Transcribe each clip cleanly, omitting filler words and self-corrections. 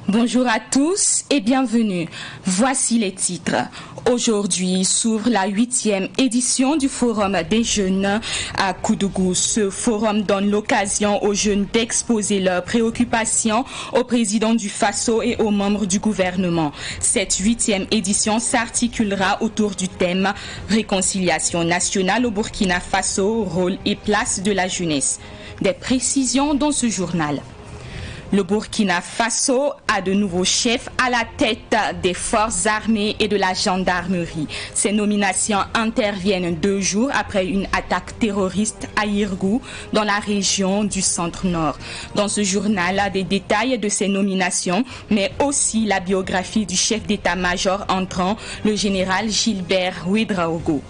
Bonjour à tous et bienvenue. Voici les titres. Aujourd'hui s'ouvre la 8e édition du Forum des jeunes à Koudougou. Ce forum donne l'occasion aux jeunes d'exposer leurs préoccupations au président du Faso et aux membres du gouvernement. Cette 8e édition s'articulera autour du thème Réconciliation nationale au Burkina Faso, rôle et place de la jeunesse. Des précisions dans ce journal. Le Burkina Faso a de nouveaux chefs à la tête des forces armées et de la gendarmerie. Ces nominations interviennent 2 jours après une attaque terroriste à Irgou, dans la région du centre-nord. Dans ce journal, des détails de ces nominations, mais aussi la biographie du chef d'état-major entrant, le général Gilbert Ouédraogo.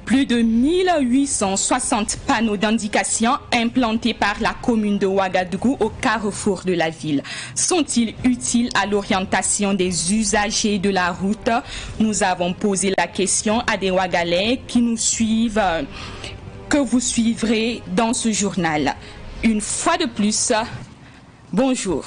Plus de 1860 panneaux d'indication implantés par la commune de Ouagadougou au carrefour de la ville. Sont-ils utiles à l'orientation des usagers de la route? Nous avons posé la question à des Ouagalais qui nous suivent, que vous suivrez dans ce journal. Une fois de plus, bonjour.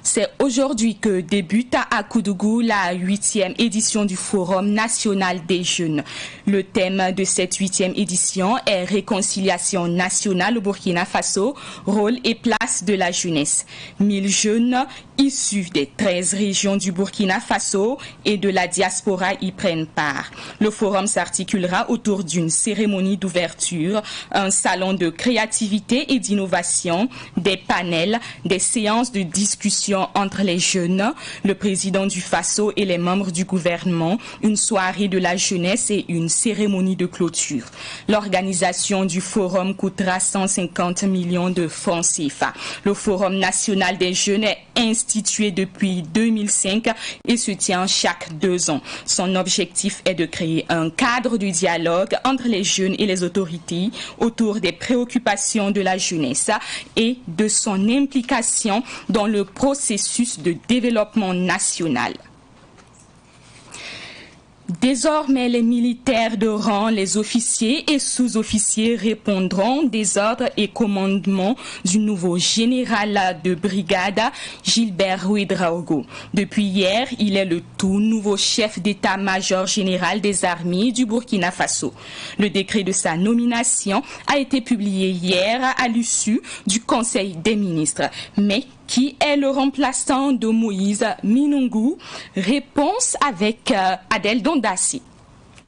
C'est aujourd'hui que débute à Koudougou la 8e édition du Forum national des jeunes. Le thème de cette 8e édition est Réconciliation nationale au Burkina Faso, rôle et place de la jeunesse. 1000 jeunes issus des 13 régions du Burkina Faso et de la diaspora y prennent part. Le forum s'articulera autour d'une cérémonie d'ouverture, un salon de créativité et d'innovation, des panels, des séances de discussion entre les jeunes, le président du Faso et les membres du gouvernement, une soirée de la jeunesse et une cérémonie de clôture. L'organisation du forum coûtera 150 millions de francs CFA. Le Forum national des jeunes est institué depuis 2005 et se tient chaque 2 ans. Son objectif est de créer un cadre de dialogue entre les jeunes et les autorités autour des préoccupations de la jeunesse et de son implication dans le processus de développement national. Désormais, les militaires de rang, les officiers et sous-officiers répondront des ordres et commandements du nouveau général de brigade, Gilbert Ouédraogo. Depuis hier, il est le tout nouveau chef d'état-major général des armées du Burkina Faso. Le décret de sa nomination a été publié hier à l'issue du Conseil des ministres. Mais qui est le remplaçant de Moïse Minungou? Réponse avec Adèle Dondassi.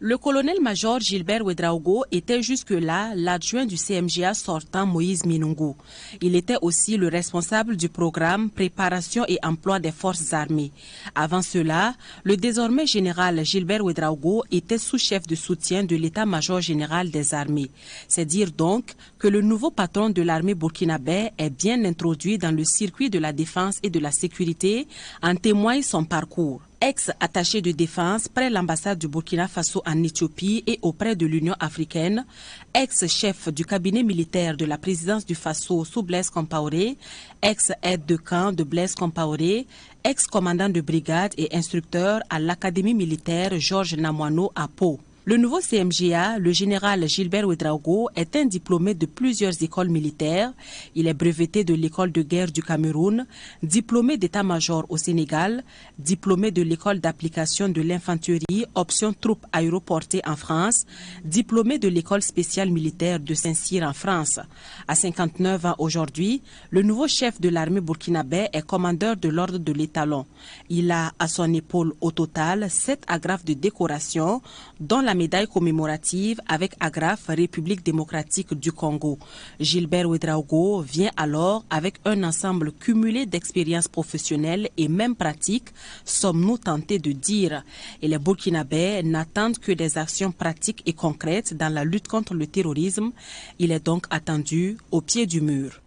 Le colonel-major Gilbert Ouédraogo était jusque-là l'adjoint du CMGA sortant Moïse Minungou. Il était aussi le responsable du programme Préparation et Emploi des Forces armées. Avant cela, le désormais général Gilbert Ouédraogo était sous-chef de soutien de l'état-major général des armées. C'est dire donc que le nouveau patron de l'armée burkinabé est bien introduit dans le circuit de la défense et de la sécurité, en témoigne son parcours. Ex-attaché de défense près l'ambassade du Burkina Faso en Éthiopie et auprès de l'Union africaine, ex-chef du cabinet militaire de la présidence du Faso sous Blaise Compaoré, ex-aide de camp de Blaise Compaoré, ex-commandant de brigade et instructeur à l'académie militaire Georges Namoiano à Pau. Le nouveau CMGA, le général Gilbert Ouédraogo, est un diplômé de plusieurs écoles militaires. Il est breveté de l'école de guerre du Cameroun, diplômé d'état-major au Sénégal, diplômé de l'école d'application de l'infanterie, option troupes aéroportées en France, diplômé de l'école spéciale militaire de Saint-Cyr en France. À 59 ans aujourd'hui, le nouveau chef de l'armée burkinabé est commandeur de l'ordre de l'étalon. Il a à son épaule au total 7 agrafes de décoration, dont la médaille commémorative avec agrafe République démocratique du Congo. Gilbert Ouédraogo vient alors avec un ensemble cumulé d'expériences professionnelles et même pratiques, sommes-nous tentés de dire. Et les Burkinabés n'attendent que des actions pratiques et concrètes dans la lutte contre le terrorisme. Il est donc attendu au pied du mur.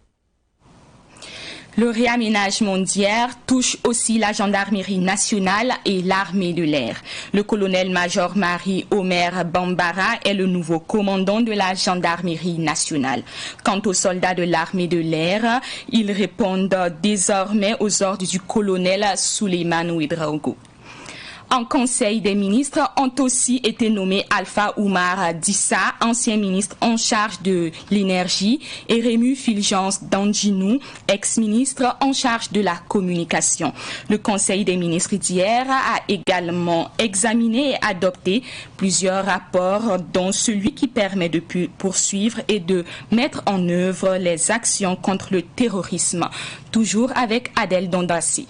Le réaménagement d'hier touche aussi la gendarmerie nationale et l'armée de l'air. Le colonel-major Marie-Omer Bambara est le nouveau commandant de la gendarmerie nationale. Quant aux soldats de l'armée de l'air, ils répondent désormais aux ordres du colonel Souleymane Ouédraogo. En Conseil des ministres ont aussi été nommés Alpha Oumar Dissa, ancien ministre en charge de l'énergie, et Rému Fulgence Danginou, ex-ministre en charge de la communication. Le Conseil des ministres d'hier a également examiné et adopté plusieurs rapports, dont celui qui permet de poursuivre et de mettre en œuvre les actions contre le terrorisme. Toujours avec Adèle Dondassi.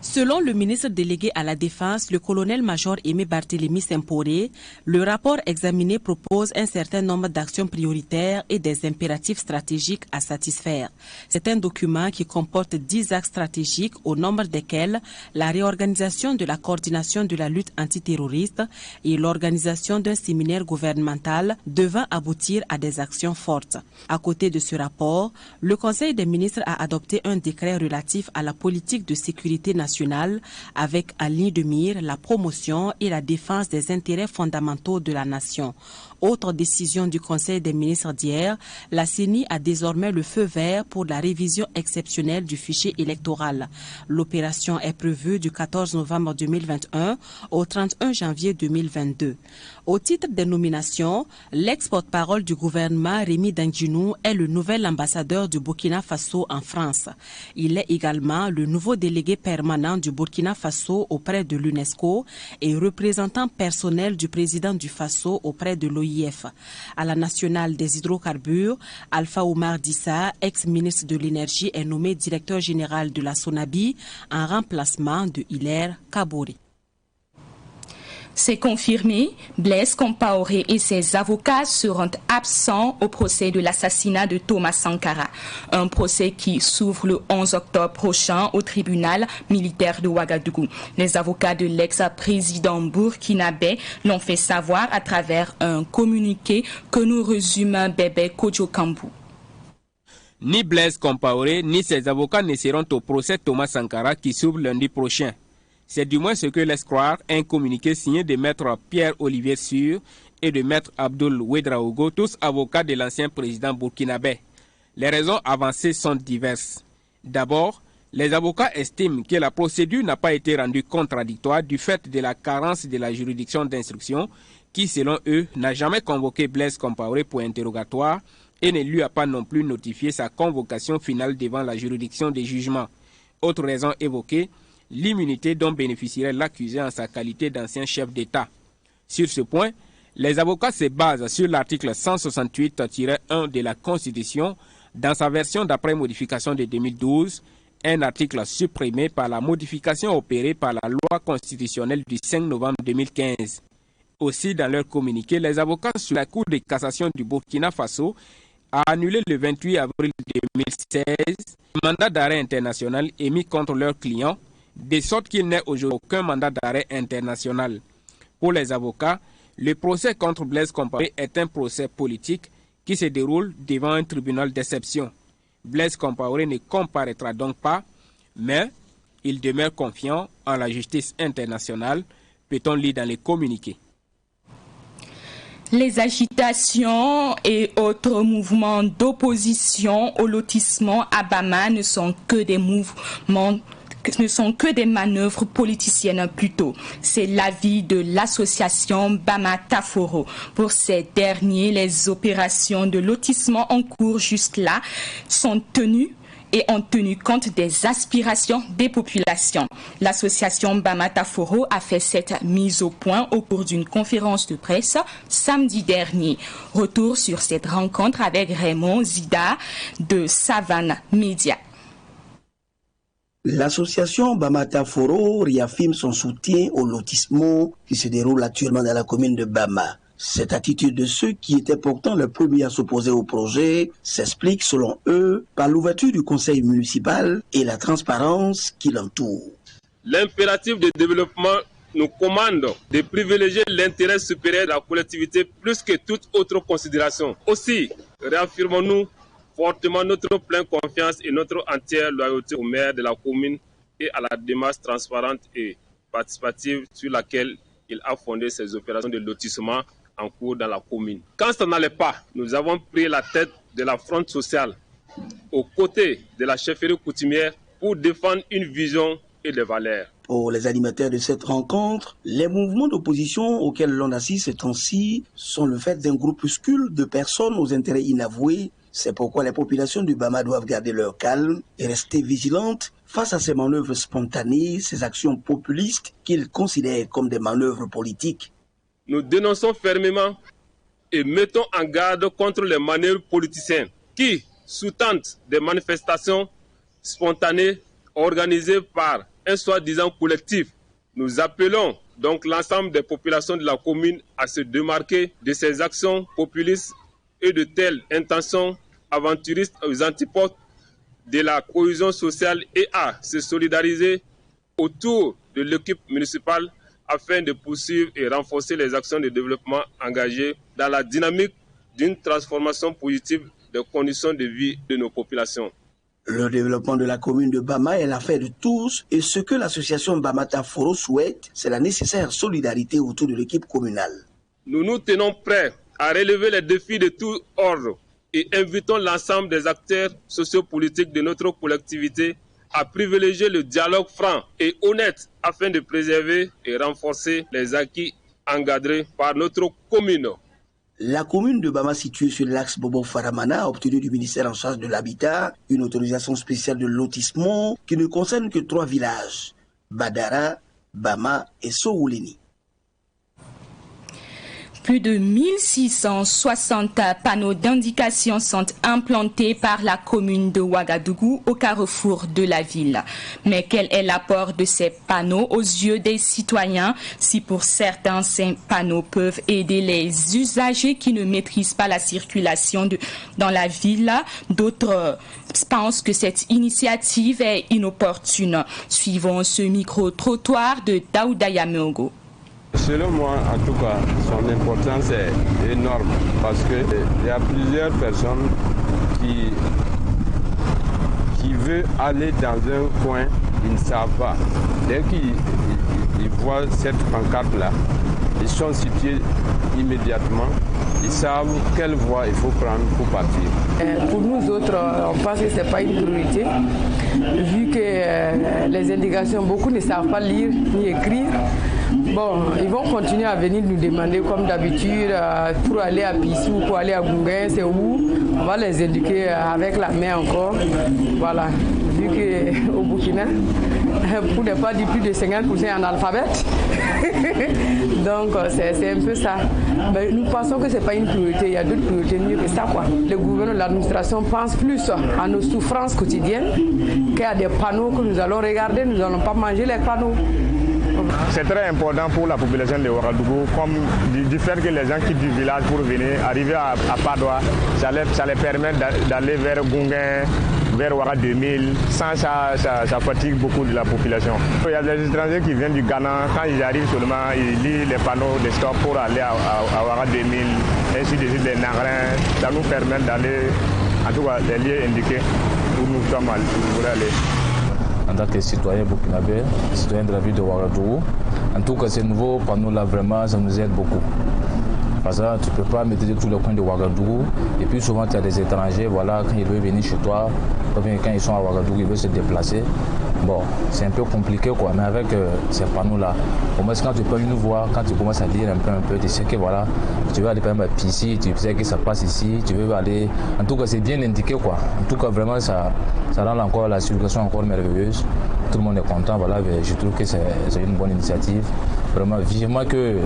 Selon le ministre délégué à la Défense, le colonel-major Aimé Barthélémy Semporé, le rapport examiné propose un certain nombre d'actions prioritaires et des impératifs stratégiques à satisfaire. C'est un document qui comporte 10 axes stratégiques, au nombre desquels la réorganisation de la coordination de la lutte antiterroriste et l'organisation d'un séminaire gouvernemental devant aboutir à des actions fortes. À côté de ce rapport, le Conseil des ministres a adopté un décret relatif à la politique de sécurité nationale avec en ligne de mire la promotion et la défense des intérêts fondamentaux de la nation. Autre décision du Conseil des ministres d'hier, la CENI a désormais le feu vert pour la révision exceptionnelle du fichier électoral. L'opération est prévue du 14 novembre 2021 au 31 janvier 2022. Au titre des nominations, l'ex-porte-parole du gouvernement Rémi Danginou est le nouvel ambassadeur du Burkina Faso en France. Il est également le nouveau délégué permanent du Burkina Faso auprès de l'UNESCO et représentant personnel du président du Faso auprès de l'OIF. À la nationale des hydrocarbures, Alpha Oumar Dissa, ex-ministre de l'énergie, est nommé directeur général de la SONABI en remplacement de Hilaire Kabori. C'est confirmé, Blaise Compaoré et ses avocats seront absents au procès de l'assassinat de Thomas Sankara. Un procès qui s'ouvre le 11 octobre prochain au tribunal militaire de Ouagadougou. Les avocats de l'ex-président burkinabé l'ont fait savoir à travers un communiqué que nous résume Bébé Kodjo Kambou. Ni Blaise Compaoré ni ses avocats ne seront au procès Thomas Sankara qui s'ouvre lundi prochain. C'est du moins ce que laisse croire un communiqué signé de maître Pierre-Olivier Sur et de maître Abdoul Ouedraogo, tous avocats de l'ancien président burkinabé. Les raisons avancées sont diverses. D'abord, les avocats estiment que la procédure n'a pas été rendue contradictoire du fait de la carence de la juridiction d'instruction qui, selon eux, n'a jamais convoqué Blaise Compaoré pour interrogatoire et ne lui a pas non plus notifié sa convocation finale devant la juridiction des jugements. Autre raison évoquée, l'immunité dont bénéficierait l'accusé en sa qualité d'ancien chef d'État. Sur ce point, les avocats se basent sur l'article 168-1 de la Constitution dans sa version d'après modification de 2012, un article supprimé par la modification opérée par la loi constitutionnelle du 5 novembre 2015. Aussi, dans leur communiqué, les avocats sur la Cour de cassation du Burkina Faso a annulé le 28 avril 2016 le mandat d'arrêt international émis contre leurs clients, de sorte qu'il n'est aujourd'hui aucun mandat d'arrêt international. Pour les avocats, le procès contre Blaise Compaoré est un procès politique qui se déroule devant un tribunal d'exception. Blaise Compaoré ne comparaîtra donc pas, mais il demeure confiant en la justice internationale, peut-on lire dans les communiqués. Les agitations et autres mouvements d'opposition au lotissement à Bama ne sont que des manœuvres politiciennes plutôt. C'est l'avis de l'association Bama Taforo. Pour ces derniers, les opérations de lotissement en cours jusque-là sont tenues et ont tenu compte des aspirations des populations. L'association Bama Taforo a fait cette mise au point au cours d'une conférence de presse samedi dernier. Retour sur cette rencontre avec Raymond Zida de Savane Media. L'association Bama Taforo réaffirme son soutien au lotissement qui se déroule actuellement dans la commune de Bama. Cette attitude de ceux qui étaient pourtant les premiers à s'opposer au projet s'explique selon eux par l'ouverture du conseil municipal et la transparence qui l'entoure. L'impératif de développement nous commande de privilégier l'intérêt supérieur de la collectivité plus que toute autre considération. Aussi, réaffirmons-nous fortement notre pleine confiance et notre entière loyauté au maire de la commune et à la démarche transparente et participative sur laquelle il a fondé ses opérations de lotissement en cours dans la commune. Quand ça n'allait pas, nous avons pris la tête de la fronde sociale aux côtés de la chefferie coutumière pour défendre une vision et des valeurs. Pour les animateurs de cette rencontre, les mouvements d'opposition auxquels l'on assiste ces temps-ci sont le fait d'un groupuscule de personnes aux intérêts inavoués. C'est pourquoi les populations du Bama doivent garder leur calme et rester vigilantes face à ces manœuvres spontanées, ces actions populistes qu'ils considèrent comme des manœuvres politiques. Nous dénonçons fermement et mettons en garde contre les manœuvres politiciennes qui sous-tendent des manifestations spontanées organisées par un soi-disant collectif. Nous appelons donc l'ensemble des populations de la commune à se démarquer de ces actions populistes et de telles intentions aventuristes aux antipodes de la cohésion sociale et à se solidariser autour de l'équipe municipale afin de poursuivre et renforcer les actions de développement engagées dans la dynamique d'une transformation positive des conditions de vie de nos populations. Le développement de la commune de Bama est l'affaire de tous et ce que l'association Bamata Foro souhaite, c'est la nécessaire solidarité autour de l'équipe communale. Nous nous tenons prêts à relever les défis de tout ordre et invitons l'ensemble des acteurs sociopolitiques de notre collectivité à privilégier le dialogue franc et honnête afin de préserver et renforcer les acquis engendrés par notre commune. La commune de Bama, située sur l'axe Bobo-Faramana, a obtenu du ministère en charge de l'habitat une autorisation spéciale de lotissement qui ne concerne que 3 villages, Badara, Bama et Sowouleni. Plus de 1660 panneaux d'indication sont implantés par la commune de Ouagadougou au carrefour de la ville. Mais quel est l'apport de ces panneaux aux yeux des citoyens? Si pour certains, ces panneaux peuvent aider les usagers qui ne maîtrisent pas la circulation dans la ville, d'autres pensent que cette initiative est inopportune. Suivons ce micro-trottoir de Daouda Yameogo. Selon moi, en tout cas, son importance est énorme parce qu'il y a plusieurs personnes qui veulent aller dans un coin, ils ne savent pas. Dès qu'ils voient cette pancarte-là, ils sont situés immédiatement. Ils savent quelle voie il faut prendre pour partir. Pour nous autres, on pense que ce n'est pas une priorité, vu que les indications, beaucoup ne savent pas lire ni écrire. Bon, ils vont continuer à venir nous demander comme d'habitude pour aller à Pissou, pour aller à Gungain, c'est où. On va les indiquer avec la main encore. Voilà, vu qu'au Burkina, pour ne pas dire plus de 50% analphabètes. Donc c'est un peu ça. Mais nous pensons que ce n'est pas une priorité, il y a d'autres priorités mieux que ça, quoi. Le gouvernement, l'administration pense plus à nos souffrances quotidiennes qu'à des panneaux que nous allons regarder, nous n'allons pas manger les panneaux. C'est très important pour la population de Ouagadougou, comme du fait que les gens quittent du village pour venir, arriver à Padoua, ça les permet d'aller vers Gungain, vers Ouaga 2000, sans ça fatigue beaucoup de la population. Il y a des étrangers qui viennent du Ghana, quand ils arrivent seulement, ils lisent les panneaux de stop pour aller à Ouaga 2000, ainsi de suite, les Nagrins, ça nous permet d'aller, en tout cas, les lieux indiqués où nous sommes allés. En tant que citoyen burkinabé, citoyen de la ville de Ouagadougou, en tout cas ces nouveaux panneaux-là, vraiment, ça nous aide beaucoup. Parce que tu ne peux pas maîtriser tous les coins de Ouagadougou. Et puis souvent, tu as des étrangers, voilà, quand ils veulent venir chez toi, ou bien quand ils sont à Ouagadougou, ils veulent se déplacer. Bon, c'est un peu compliqué, quoi, mais avec ces panneaux-là, au moins quand tu peux nous voir, quand tu commences à lire un peu, tu sais que voilà, tu veux aller par exemple à Pissi, tu sais que ça passe ici, tu veux aller. En tout cas, c'est bien indiqué, quoi. En tout cas, vraiment, ça rend encore la circulation encore merveilleuse. Tout le monde est content, voilà, je trouve que c'est une bonne initiative. Vraiment, vivement que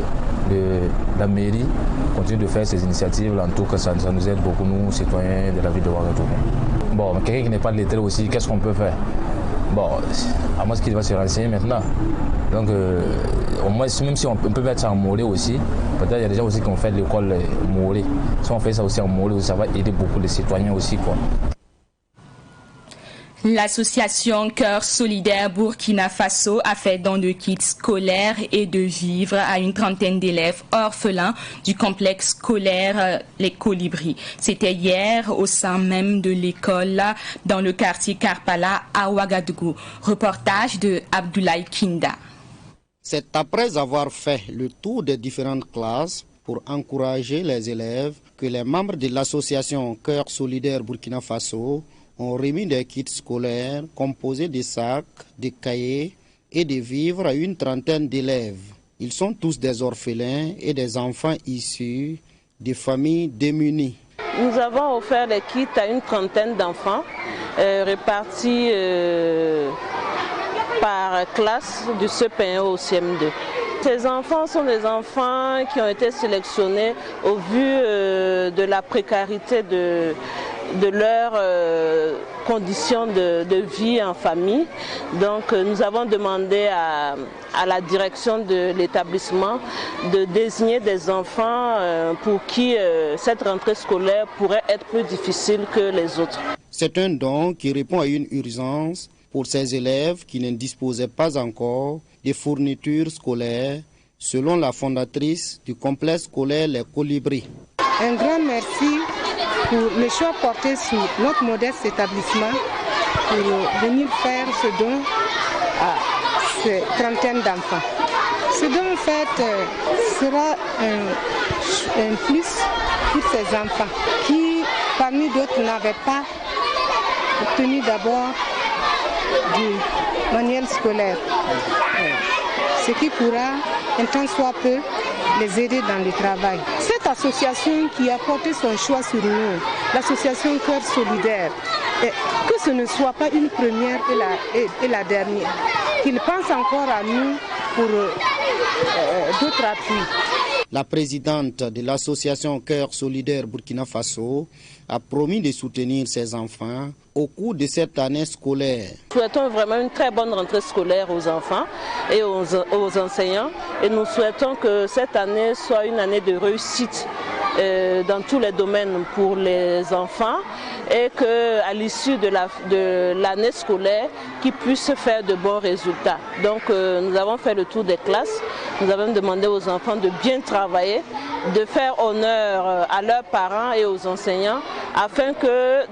la mairie continue de faire ces initiatives, en tout cas, ça nous aide beaucoup, nous, citoyens de la ville de Ouagadougou. Bon, quelqu'un qui n'est pas lettré aussi, qu'est-ce qu'on peut faire? Bon, à moins qu'il va se renseigner maintenant. Donc, au moins, même si on peut mettre ça en mollet aussi, peut-être il y a des gens aussi qui ont fait l'école mollet. Si on fait ça aussi en mollet, ça va aider beaucoup les citoyens aussi, quoi. L'association Cœur Solidaire Burkina Faso a fait don de kits scolaires et de vivres à une trentaine d'élèves orphelins du complexe scolaire Les Colibris. C'était hier au sein même de l'école dans le quartier Karpala à Ouagadougou. Reportage de Abdoulaye Kinda. C'est après avoir fait le tour des différentes classes pour encourager les élèves que les membres de l'association Cœur Solidaire Burkina Faso ont remis des kits scolaires composés de sacs, de cahiers, et de vivre à une trentaine d'élèves. Ils sont tous des orphelins et des enfants issus de familles démunies. Nous avons offert les kits à une trentaine d'enfants répartis par classe du CP1 au CM2. Ces enfants sont des enfants qui ont été sélectionnés au vu de la précarité de leurs conditions de vie en famille. Donc nous avons demandé à la direction de l'établissement de désigner des enfants pour qui cette rentrée scolaire pourrait être plus difficile que les autres. C'est un don qui répond à une urgence pour ces élèves qui ne disposaient pas encore de fournitures scolaires, selon la fondatrice du complexe scolaire Les Colibris. Un grand merci pour le choix porté sur notre modeste établissement pour venir faire ce don à ces trentaine d'enfants. Ce don en fait sera un plus pour ces enfants qui, parmi d'autres, n'avaient pas obtenu d'abord du manuel scolaire, ce qui pourra, un tant soit peu, les aider dans le travail. Cette association qui a porté son choix sur nous, l'association Cœur Solidaire, que ce ne soit pas une première et la dernière, qu'ils pensent encore à nous pour d'autres appuis. La présidente de l'association Cœur Solidaire Burkina Faso a promis de soutenir ses enfants au cours de cette année scolaire. Nous souhaitons vraiment une très bonne rentrée scolaire aux enfants et aux enseignants et nous souhaitons que cette année soit une année de réussite dans tous les domaines pour les enfants et qu'à l'issue de l'année scolaire, qu'ils puissent faire de bons résultats. Donc nous avons fait le tour des classes, nous avons demandé aux enfants de bien travailler, de faire honneur à leurs parents et aux enseignants afin que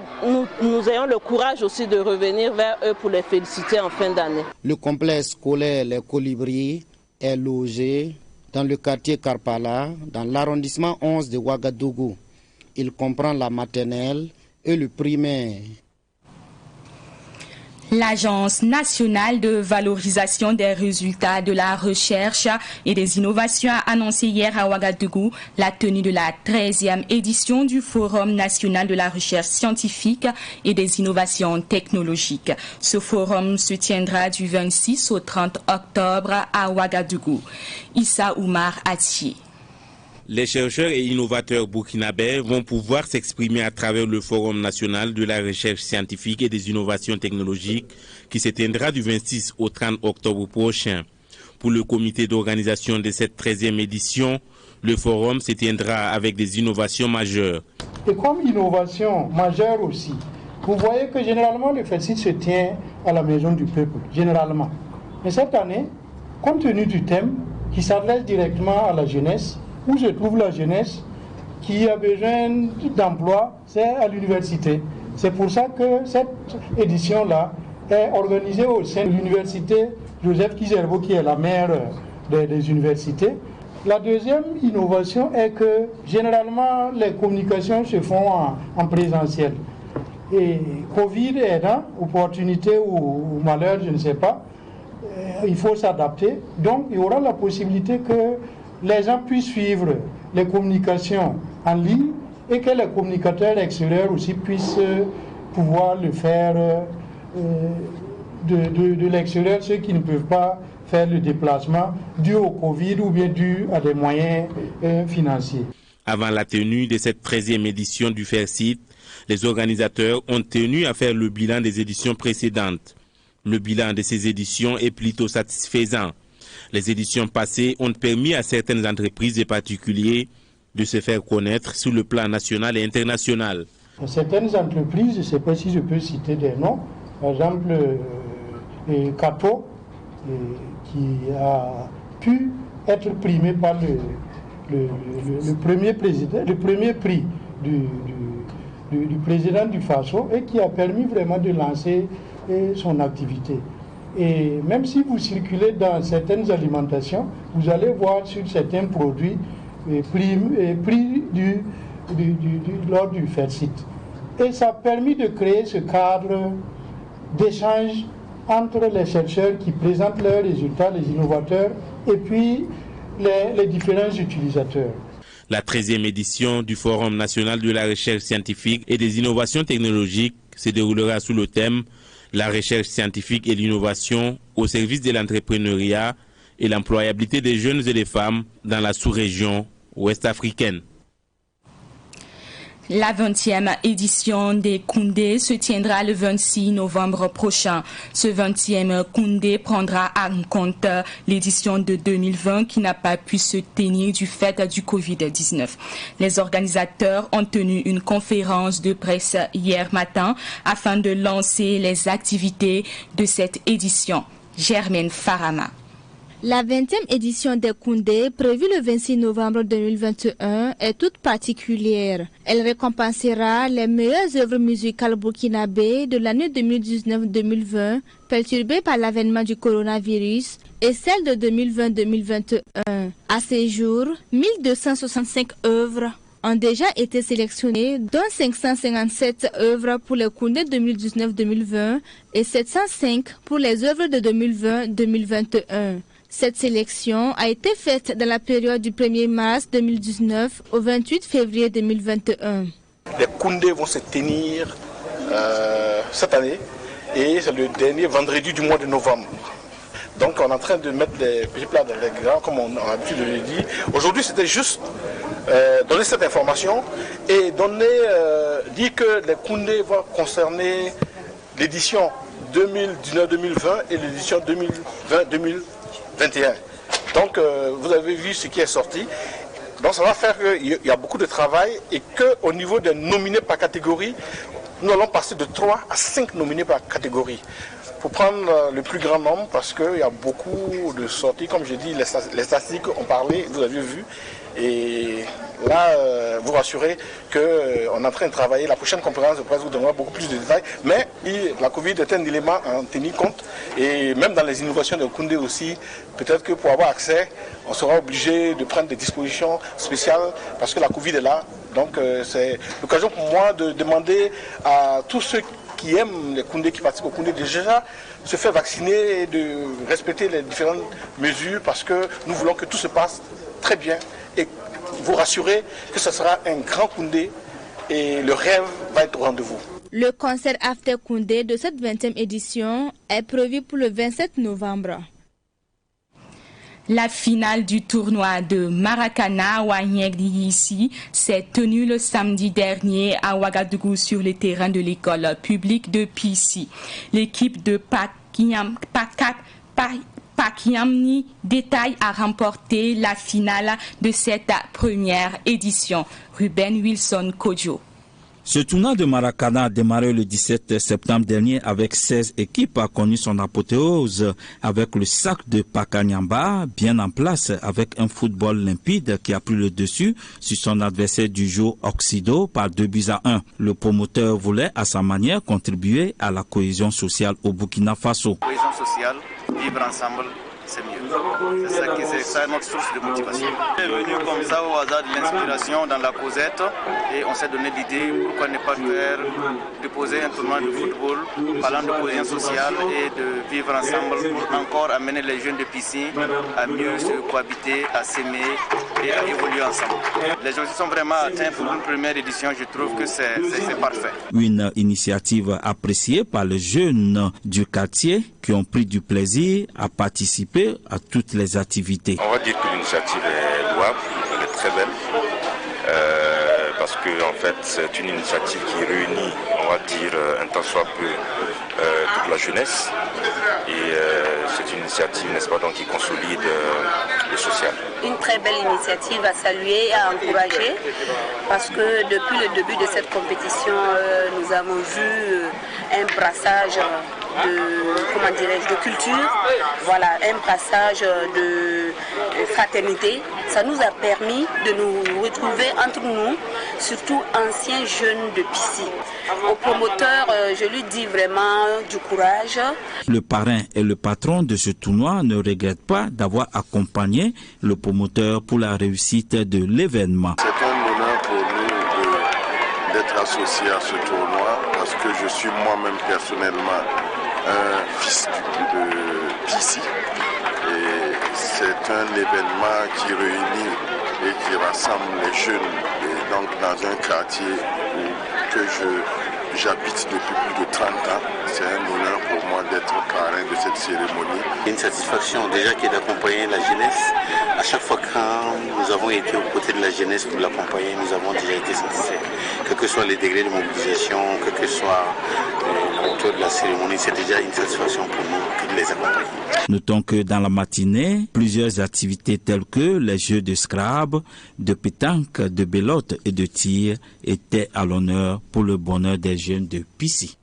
nous ayons le courage aussi de revenir vers eux pour les féliciter en fin d'année. Le complexe scolaire Les Colibris est logé dans le quartier Karpala, dans l'arrondissement 11 de Ouagadougou. Il comprend la maternelle et le primaire. L'Agence nationale de valorisation des résultats de la recherche et des innovations a annoncé hier à Ouagadougou la tenue de la 13e édition du Forum national de la recherche scientifique et des innovations technologiques. Ce forum se tiendra du 26 au 30 octobre à Ouagadougou. Issa Oumar Atié. Les chercheurs et innovateurs burkinabés vont pouvoir s'exprimer à travers le Forum national de la recherche scientifique et des innovations technologiques qui se tiendra du 26 au 30 octobre prochain. Pour le comité d'organisation de cette 13e édition, le forum se tiendra avec des innovations majeures. Et comme innovation majeure aussi, vous voyez que généralement le FEDSIT se tient à la Maison du Peuple, généralement. Mais cette année, compte tenu du thème qui s'adresse directement à la jeunesse, où se trouve la jeunesse qui a besoin d'emploi, c'est à l'université. C'est pour ça que cette édition-là est organisée au sein de l'université Joseph Kizerbo, qui est la mère des universités. La deuxième innovation est que généralement les communications se font en présentiel. Et Covid aidant, opportunité ou malheur, je ne sais pas, il faut s'adapter. Donc il y aura la possibilité que les gens puissent suivre les communications en ligne et que les communicateurs extérieurs aussi puissent pouvoir le faire de l'extérieur, ceux qui ne peuvent pas faire le déplacement dû au Covid ou bien dû à des moyens financiers. Avant la tenue de cette 13e édition du FEDSIT, les organisateurs ont tenu à faire le bilan des éditions précédentes. Le bilan de ces éditions est plutôt satisfaisant. Les éditions passées ont permis à certaines entreprises et particuliers de se faire connaître sur le plan national et international. Certaines entreprises, je ne sais pas si je peux citer des noms, par exemple Cato, qui a pu être primé par le premier prix du président du FASO et qui a permis vraiment de lancer son activité. Et même si vous circulez dans certaines alimentations, vous allez voir sur certains produits prix lors du FEDSIT. Et ça a permis de créer ce cadre d'échange entre les chercheurs qui présentent leurs résultats, les innovateurs, et puis les différents utilisateurs. La 13e édition du Forum national de la recherche scientifique et des innovations technologiques se déroulera sous le thème « La recherche scientifique et l'innovation au service de l'entrepreneuriat et l'employabilité des jeunes et des femmes dans la sous-région ouest-africaine ». La 20e édition des Koundé se tiendra le 26 novembre prochain. Ce 20e Koundé prendra en compte l'édition de 2020 qui n'a pas pu se tenir du fait du Covid-19. Les organisateurs ont tenu une conférence de presse hier matin afin de lancer les activités de cette édition. Germaine Farama. La 20e édition des Koundé, prévue le 26 novembre 2021, est toute particulière. Elle récompensera les meilleures œuvres musicales burkinabées de l'année 2019-2020, perturbées par l'avènement du coronavirus, et celles de 2020-2021. À ce jour, 1265 œuvres ont déjà été sélectionnées, dont 557 œuvres pour les Koundé 2019-2020 et 705 pour les œuvres de 2020-2021. Cette sélection a été faite dans la période du 1er mars 2019 au 28 février 2021. Les Koundé vont se tenir cette année et c'est le dernier vendredi du mois de novembre. Donc on est en train de mettre les petits plats dans les grands, comme on a l'habitude de le dire. Aujourd'hui c'était juste donner cette information et dire que les Koundé vont concerner l'édition 2019-2020 et l'édition 2020-2021. Donc vous avez vu ce qui est sorti. Donc ça va faire qu'il y a beaucoup de travail et qu'au niveau des nominés par catégorie, nous allons passer de 3 à 5 nominés par catégorie. Pour prendre le plus grand nombre parce qu'il y a beaucoup de sorties. Comme j'ai dit, les statistiques ont parlé, vous avez vu. Et là, vous rassurez qu'on est en train de travailler. La prochaine conférence de presse vous donnera beaucoup plus de détails. Mais la Covid est un élément à en tenir compte. Et même dans les innovations de Koundé aussi, peut-être que pour avoir accès, on sera obligé de prendre des dispositions spéciales parce que la Covid est là. Donc c'est l'occasion pour moi de demander à tous ceux qui aiment les Koundé, qui participent au Koundé, déjà se faire vacciner et de respecter les différentes mesures parce que nous voulons que tout se passe très bien et vous rassurer que ce sera un grand Koundé et le rêve va être au rendez-vous. Le concert After Koundé de cette 20e édition est prévu pour le 27 novembre. La finale du tournoi de Maracana Wanyegdi s'est tenue le samedi dernier à Ouagadougou sur les terrains de l'école publique de Pissi. L'équipe de Pakiamni Détail a remporté la finale de cette première édition. Ruben Wilson Kodjo. Ce tournoi de Maracana a démarré le 17 septembre dernier avec 16 équipes, a connu son apothéose avec le sac de Pakanyamba bien en place avec un football limpide qui a pris le dessus sur son adversaire du jour Oxido par 2-1. Le promoteur voulait à sa manière contribuer à la cohésion sociale au Burkina Faso. Cohésion sociale, vivre ensemble. C'est mieux. C'est ça notre source de motivation. On est venu comme ça au hasard de l'inspiration dans la causette et on s'est donné l'idée pourquoi ne pas faire déposer un tournoi de football parlant de cohésion sociale et de vivre ensemble pour encore amener les jeunes de Pissi à mieux se cohabiter, à s'aimer et à évoluer ensemble. Les objectifs sont vraiment atteints pour une première édition. Je trouve que c'est parfait. Une initiative appréciée par les jeunes du quartier qui ont pris du plaisir à participer à toutes les activités. On va dire que l'initiative est louable, elle est très belle, parce que en fait c'est une initiative qui réunit, on va dire, un tant soit peu toute la jeunesse, et c'est une initiative, n'est-ce pas, donc qui consolide le social. Une très belle initiative à saluer et à encourager, parce que depuis le début de cette compétition, nous avons vu un brassage de culture, voilà, un passage de fraternité. Ça nous a permis de nous retrouver entre nous, surtout anciens jeunes de Pissi. Au promoteur, je lui dis vraiment du courage. Le parrain et le patron de ce tournoi ne regrettent pas d'avoir accompagné le promoteur pour la réussite de l'événement. C'est un honneur pour nous d'être associés à ce tournoi parce que je suis moi-même personnellement fils de Pissi. Et c'est un événement qui réunit et qui rassemble les jeunes et donc dans un quartier que j'habite depuis plus de 30 ans. C'est un honneur pour moi d'être parrain de cette cérémonie. Une satisfaction déjà qui est d'accompagner la jeunesse. À chaque fois quand nous avons été aux côtés de la jeunesse pour l'accompagner, nous avons déjà été satisfaits. Quels que soient les degrés de mobilisation, quel que soit le retour de la cérémonie, c'est déjà une satisfaction pour nous de les accompagner. Notons que dans la matinée, plusieurs activités telles que les jeux de Scrabble, de pétanque, de belote et de tir étaient à l'honneur pour le bonheur des jeunes de Pissi.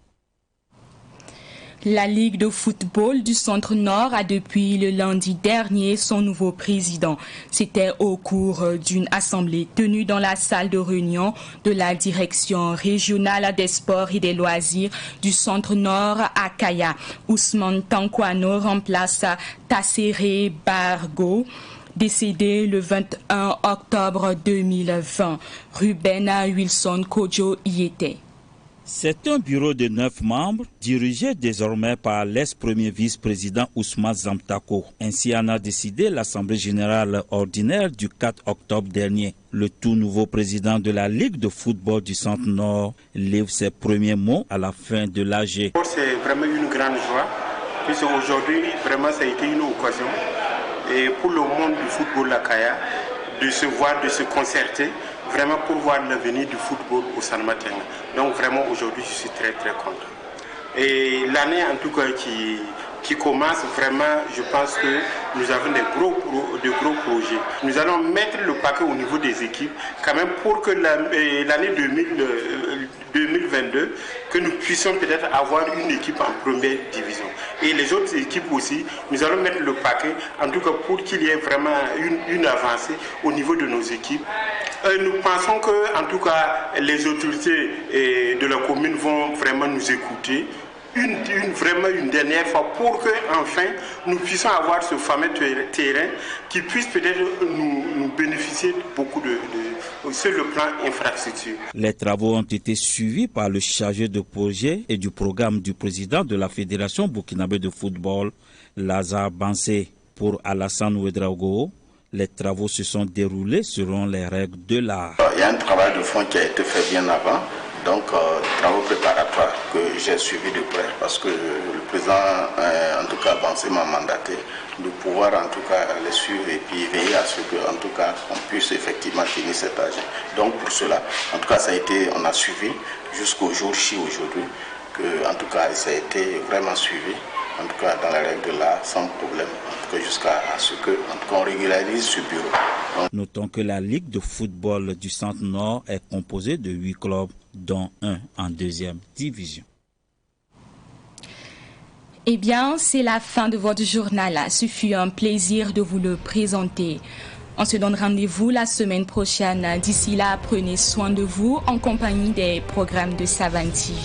La Ligue de football du Centre-Nord a depuis le lundi dernier son nouveau président. C'était au cours d'une assemblée tenue dans la salle de réunion de la direction régionale des sports et des loisirs du Centre-Nord à Kaya. Ousmane Tankwano remplace Tassere Bargo, décédé le 21 octobre 2020. Ruben Wilson Kodjo y était. C'est un bureau de 9 membres, dirigé désormais par l'ex-premier vice-président Ousmane Zamtako. Ainsi en a décidé l'Assemblée générale ordinaire du 4 octobre dernier. Le tout nouveau président de la Ligue de football du Centre-Nord livre ses premiers mots à la fin de l'AG. C'est vraiment une grande joie, puisque aujourd'hui, vraiment, ça a été une occasion et pour le monde du football à Kaya de se voir, de se concerter, vraiment pour voir l'avenir du football au San Martin. Donc vraiment aujourd'hui je suis très content. Et l'année en tout cas qui commence, vraiment je pense que nous avons de gros projets. Nous allons mettre le paquet au niveau des équipes quand même pour que l'année 2022 que nous puissions peut-être avoir une équipe en première division. Et les autres équipes aussi, nous allons mettre le paquet en tout cas pour qu'il y ait vraiment une avancée au niveau de nos équipes. Nous pensons que, en tout cas, les autorités de la commune vont vraiment nous écouter vraiment une dernière fois pour que, enfin, nous puissions avoir ce fameux terrain qui puisse peut-être nous bénéficier beaucoup sur le plan infrastructure. Les travaux ont été suivis par le chargé de projet et du programme du président de la Fédération burkinabé de football, Lazare Bansé. Pour Alassane Ouedraogo, les travaux se sont déroulés selon les règles de l'art. Il y a un travail de fond qui a été fait bien avant, donc travaux préparatoires que j'ai suivis de près parce que le président, en tout cas, Bansé m'a mandaté de pouvoir en tout cas les suivre et puis veiller à ce que, en tout cas, on puisse effectivement tenir cet âge. Donc pour cela, en tout cas, on a suivi jusqu'au jour J aujourd'hui, que en tout cas, ça a été vraiment suivi. En tout cas, dans la règle de l'art, sans problème, en tout cas jusqu'à ce qu'on régularise ce bureau. Notons que la Ligue de football du Centre-Nord est composée de 8 clubs, dont un en 2e division. Eh bien, c'est la fin de votre journal. Ce fut un plaisir de vous le présenter. On se donne rendez-vous la semaine prochaine. D'ici là, prenez soin de vous en compagnie des programmes de Savane TV.